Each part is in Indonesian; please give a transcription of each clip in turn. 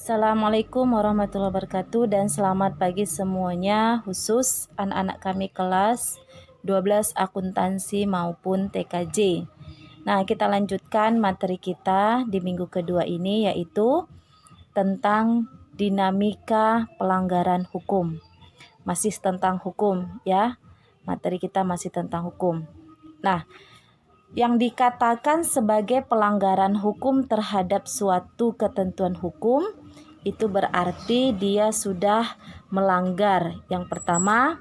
Assalamualaikum warahmatullahi wabarakatuh dan selamat pagi semuanya, khusus anak-anak kami kelas 12 akuntansi maupun TKJ. Nah, kita lanjutkan materi kita di minggu kedua ini, yaitu tentang dinamika pelanggaran hukum. Masih tentang hukum ya, materi kita masih tentang hukum. Nah, yang dikatakan sebagai pelanggaran hukum terhadap suatu ketentuan hukum itu berarti dia sudah melanggar yang pertama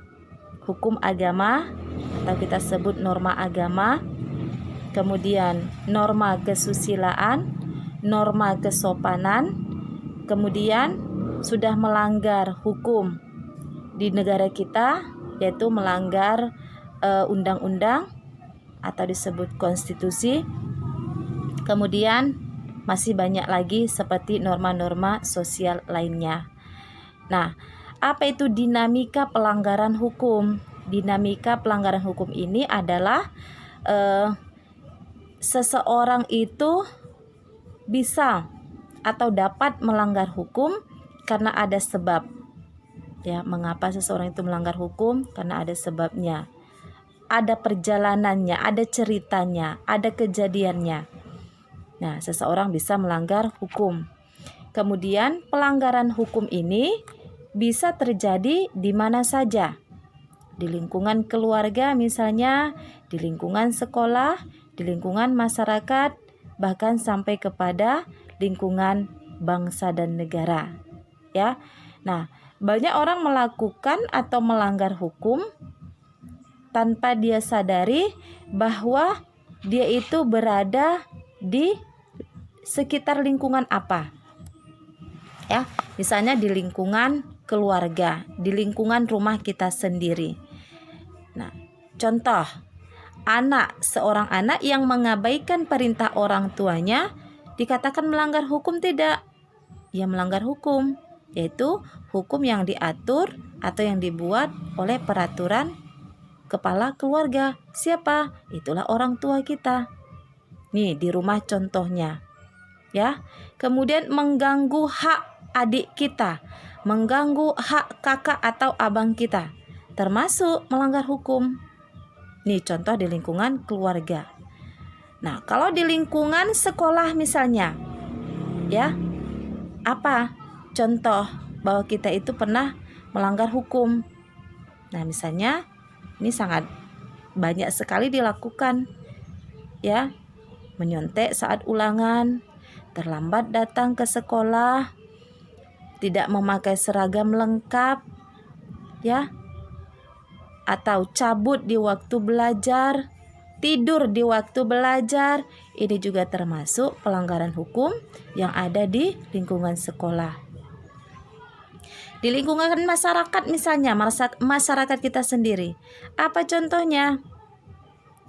hukum agama atau kita sebut norma agama, kemudian norma kesusilaan, norma kesopanan, kemudian sudah melanggar hukum di negara kita, yaitu melanggar undang-undang atau disebut konstitusi. Kemudian masih banyak lagi seperti norma-norma sosial lainnya. Nah, apa itu dinamika pelanggaran hukum? Dinamika pelanggaran hukum ini adalah seseorang itu bisa atau dapat melanggar hukum karena ada sebab. Ya, mengapa seseorang itu melanggar hukum? Karena ada sebabnya. Ada perjalanannya, ada ceritanya, ada kejadiannya. Nah, seseorang bisa melanggar hukum. Kemudian pelanggaran hukum ini bisa terjadi di mana saja. Di lingkungan keluarga misalnya, di lingkungan sekolah, di lingkungan masyarakat, bahkan sampai kepada lingkungan bangsa dan negara. Ya. Nah, banyak orang melakukan atau melanggar hukum tanpa dia sadari bahwa dia itu berada di sekitar lingkungan apa. Ya, misalnya di lingkungan keluarga, di lingkungan rumah kita sendiri. Nah, contoh, seorang anak yang mengabaikan perintah orang tuanya dikatakan melanggar hukum tidak? Ia melanggar hukum, yaitu hukum yang diatur atau yang dibuat oleh peraturan kepala keluarga. Siapa? Itulah orang tua kita. Nih di rumah contohnya. Ya. Kemudian mengganggu hak adik kita, mengganggu hak kakak atau abang kita, termasuk melanggar hukum. Nih contoh di lingkungan keluarga. Nah, kalau di lingkungan sekolah misalnya, ya, apa contoh bahwa kita itu pernah melanggar hukum? Nah, misalnya ini sangat banyak sekali dilakukan, ya, menyontek saat ulangan, terlambat datang ke sekolah, tidak memakai seragam lengkap, ya, atau cabut di waktu belajar, tidur di waktu belajar. Ini juga termasuk pelanggaran hukum yang ada di lingkungan sekolah. Di lingkungan masyarakat misalnya, masyarakat kita sendiri. Apa contohnya?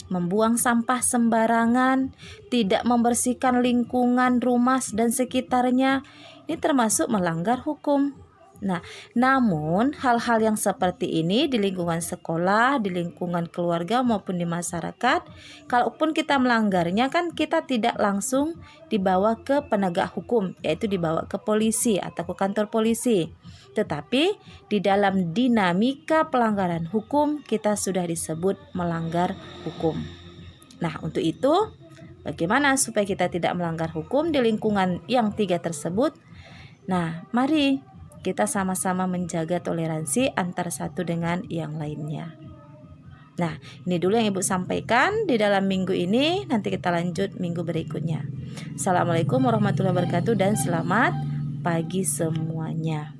Membuang sampah sembarangan, tidak membersihkan lingkungan rumah dan sekitarnya. Ini termasuk melanggar hukum. Nah, namun hal-hal yang seperti ini di lingkungan sekolah, di lingkungan keluarga maupun di masyarakat, kalaupun kita melanggarnya kan kita tidak langsung dibawa ke penegak hukum, yaitu dibawa ke polisi atau ke kantor polisi. Tetapi di dalam dinamika pelanggaran hukum kita sudah disebut melanggar hukum. Nah, untuk itu bagaimana supaya kita tidak melanggar hukum di lingkungan yang tiga tersebut? Nah, mari kita sama-sama menjaga toleransi antara satu dengan yang lainnya. Nah, ini dulu yang Ibu sampaikan di dalam minggu ini. Nanti kita lanjut minggu berikutnya. Assalamualaikum warahmatullahi wabarakatuh dan selamat pagi semuanya.